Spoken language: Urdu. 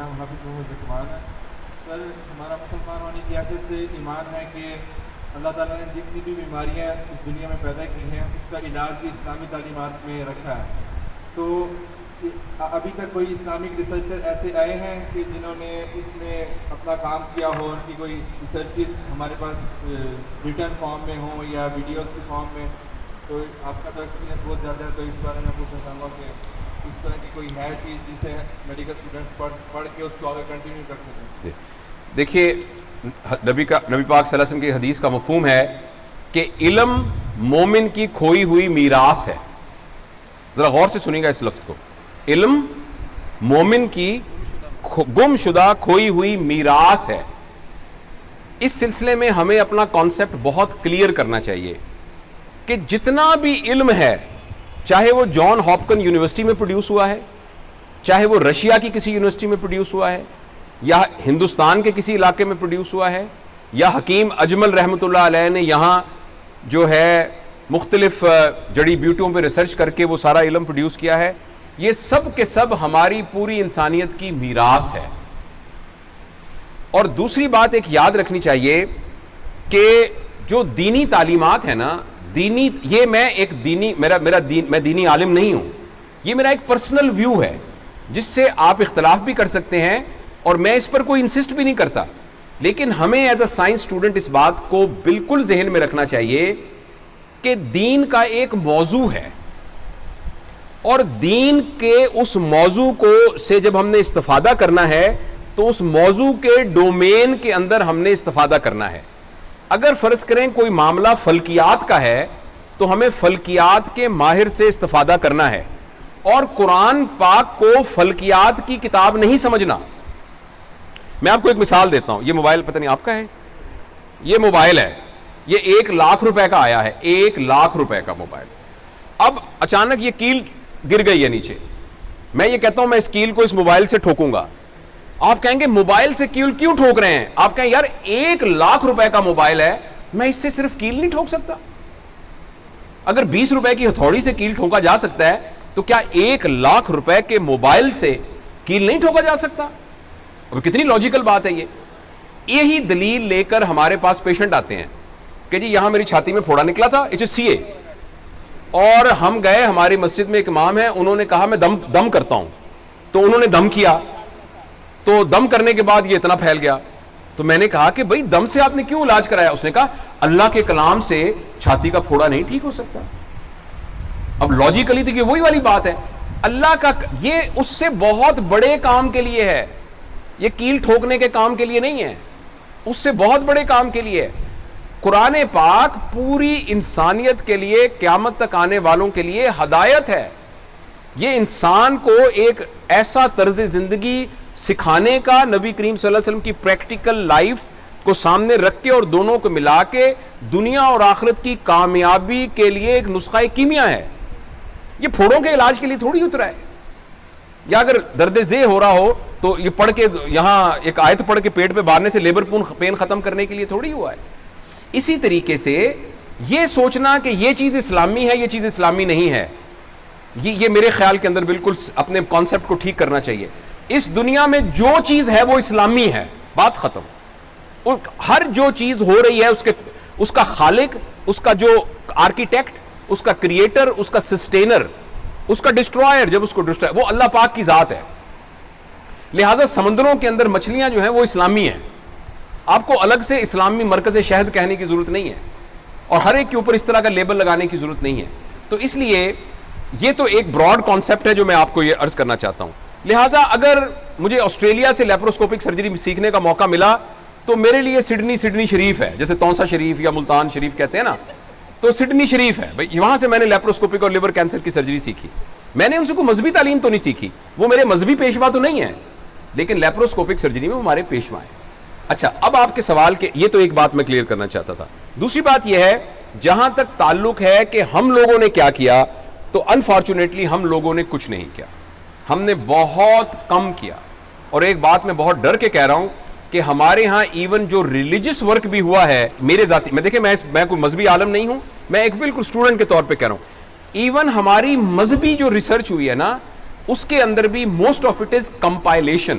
نام حافظ محمد زکوان ہے. سر ہمارا مسلمان ہونے کی حیثیت سے ایمان ہے کہ اللہ تعالیٰ نے جتنی بھی بیماریاں اس دنیا میں پیدا کی ہیں اس کا علاج بھی اسلامی تعلیمات میں رکھا ہے. تو ابھی تک کوئی اسلامک ریسرچر ایسے آئے ہیں کہ جنہوں نے اس میں اپنا کام کیا ہو, ان کی کوئی ریسرچز ہمارے پاس ریٹن فارم میں ہوں یا ویڈیوز کی فارم میں؟ تو آپ کا تو ایکسپیرینس بہت زیادہ ہے, تو اس بارے میں پوچھنا چاہوں گا کہ اس طرح کی کوئی ہے چیز جسے میڈیکل اسٹوڈنٹس پڑھ کے اس کو آگے کنٹینیو کر سکیں. دیکھیے نبی پاک صلی اللہ علیہ وسلم کی حدیث کا مفہوم ہے کہ علم مومن کی کھوئی ہوئی میراث ہے. ذرا غور سے سنیے گا اس لفظ کو, علم مومن کی گم شدہ کھوئی ہوئی میراث ہے. اس سلسلے میں ہمیں اپنا کانسیپٹ بہت کلیئر کرنا چاہیے کہ جتنا بھی علم ہے, چاہے وہ جان ہاپکن یونیورسٹی میں پروڈیوس ہوا ہے, چاہے وہ رشیا کی کسی یونیورسٹی میں پروڈیوس ہوا ہے, یا ہندوستان کے کسی علاقے میں پروڈیوس ہوا ہے, یا حکیم اجمل رحمۃ اللہ علیہ نے یہاں جو ہے مختلف جڑی بیوٹیوں پہ ریسرچ کر کے وہ سارا علم پروڈیوس کیا ہے, یہ سب کے سب ہماری پوری انسانیت کی میراث ہے. اور دوسری بات ایک یاد رکھنی چاہیے کہ جو دینی تعلیمات ہیں نا, دینی, یہ میں ایک دینی میں دینی عالم نہیں ہوں, یہ میرا ایک پرسنل ویو ہے جس سے آپ اختلاف بھی کر سکتے ہیں, اور میں اس پر کوئی انسسٹ بھی نہیں کرتا, لیکن ہمیں ایز اے سائنس اسٹوڈنٹ اس بات کو بالکل ذہن میں رکھنا چاہیے کہ دین کا ایک موضوع ہے, اور دین کے اس موضوع کو سے جب ہم نے استفادہ کرنا ہے تو اس موضوع کے ڈومین کے اندر ہم نے استفادہ کرنا ہے. اگر فرض کریں کوئی معاملہ فلکیات کا ہے تو ہمیں فلکیات کے ماہر سے استفادہ کرنا ہے, اور قرآن پاک کو فلکیات کی کتاب نہیں سمجھنا. میں آپ کو ایک مثال دیتا ہوں, یہ موبائل پتہ نہیں آپ کا ہے, یہ موبائل ہے, یہ 1,00,000 روپے کا آیا ہے, 1,00,000 روپے کا موبائل. اب اچانک یہ کیل گر گئی ہے نیچے, میں یہ کہتا ہوں میں اس کیل کو اس موبائل سے ٹھوکوں گا. آپ کہیں گے موبائل سے کیل کیوں ٹھوک رہے ہیں؟ آپ کہیں یار 1,00,000 روپے کا موبائل ہے, میں اس سے صرف کیل نہیں ٹھوک سکتا؟ اگر 20 روپے کی ہتھوڑی سے کیل ٹھوکا جا سکتا ہے تو کیا 1,00,000 روپے کے موبائل سے کیل نہیں ٹھوکا جا سکتا؟ اب کتنی لاجیکل بات ہے یہ. یہی دلیل لے کر ہمارے پاس پیشنٹ آتے ہیں کہ جی یہاں میری چھاتی میں پھوڑا نکلا تھا, HCA, اور ہم گئے, ہماری مسجد میں ایک امام ہے, انہوں نے کہا میں دم کرتا ہوں, تو انہوں نے دم کیا, تو دم کرنے کے بعد یہ اتنا پھیل گیا. تو میں نے کہا کہ بھئی دم سے آپ نے کیوں علاج کرایا؟ اس نے کہا اللہ کے کلام سے چھاتی کا پھوڑا نہیں ٹھیک ہو سکتا. اب لاجیکلی تو یہ وہی والی بات ہے, اللہ کا یہ اس سے بہت بڑے کام کے لیے ہے, یہ کیل ٹھوکنے کے کام کے لیے نہیں ہے, اس سے بہت بڑے کام کے لیے ہے. قرآن پاک پوری انسانیت کے لیے, قیامت تک آنے والوں کے لیے ہدایت ہے. یہ انسان کو ایک ایسا طرز زندگی سکھانے کا, نبی کریم صلی اللہ علیہ وسلم کی پریکٹیکل لائف کو سامنے رکھ کے اور دونوں کو ملا کے دنیا اور آخرت کی کامیابی کے لیے ایک نسخہ کیمیا ہے. یہ پھوڑوں کے علاج کے لیے تھوڑی اترا ہے. یا اگر درد ذیل ہو رہا ہو تو یہ پڑھ کے یہاں ایک آیت پڑھ کے پیٹ پہ مارنے سے لیبر پین ختم کرنے کے لیے تھوڑی ہوا ہے. اسی طریقے سے یہ سوچنا کہ یہ چیز اسلامی ہے, یہ چیز اسلامی نہیں ہے, یہ میرے خیال کے اندر بالکل اپنے کانسیپٹ کو ٹھیک کرنا چاہیے. اس دنیا میں جو چیز ہے وہ اسلامی ہے, بات ختم. ہر جو چیز ہو رہی ہے اس کا خالق, اس کا جو آرکیٹیکٹ, اس کا کریٹر, اس کا سسٹینر, اس کا ڈسٹرائر, جب اس کو ڈسٹرائر, وہ اللہ پاک کی ذات ہے. لہٰذا سمندروں کے اندر مچھلیاں جو ہیں وہ اسلامی ہیں, آپ کو الگ سے اسلامی مرکز شہد کہنے کی ضرورت نہیں ہے, اور ہر ایک کے اوپر اس طرح کا لیبل لگانے کی ضرورت نہیں ہے. تو اس لیے یہ تو ایک براڈ کانسیپٹ ہے جو میں آپ کو یہ عرض کرنا چاہتا ہوں. لہٰذا اگر مجھے آسٹریلیا سے لیپروسکوپک سرجری سیکھنے کا موقع ملا تو میرے لیے سڈنی شریف ہے, جیسے تونسا شریف یا ملتان شریف کہتے ہیں نا, تو سڈنی شریف ہے بھائی, وہاں سے میں نے لیپروسکوپک اور لیور کینسر کی سرجری سیکھی. میں نے ان سے کوئی مذہبی تعلیم تو نہیں سیکھی, وہ میرے مذہبی پیشوا تو نہیں ہیں, لیکن لیپروسکوپک سرجری میں وہ ہمارے پیشوا ہیں. اچھا, اب آپ کے سوال کے یہ تو ایک بات میں کلیئر کرنا چاہتا تھا. دوسری بات یہ ہے, جہاں تک تعلق ہے کہ ہم لوگوں نے کیا کیا, تو انفارچونیٹلی ہم لوگوں نے کچھ نہیں کیا, ہم نے بہت کم کیا. اور ایک بات میں بہت ڈر کے کہہ رہا ہوں کہ ہمارے ہاں ایون جو ریلیجس ورک بھی ہوا ہے, میرے ذاتی, میں دیکھیں میں کوئی مذہبی عالم نہیں ہوں, میں ایک بالکل اسٹوڈنٹ کے طور پہ کہہ رہا ہوں, ایون ہماری مذہبی جو ریسرچ ہوئی ہے نا, اس کے اندر بھی most of it is compilation.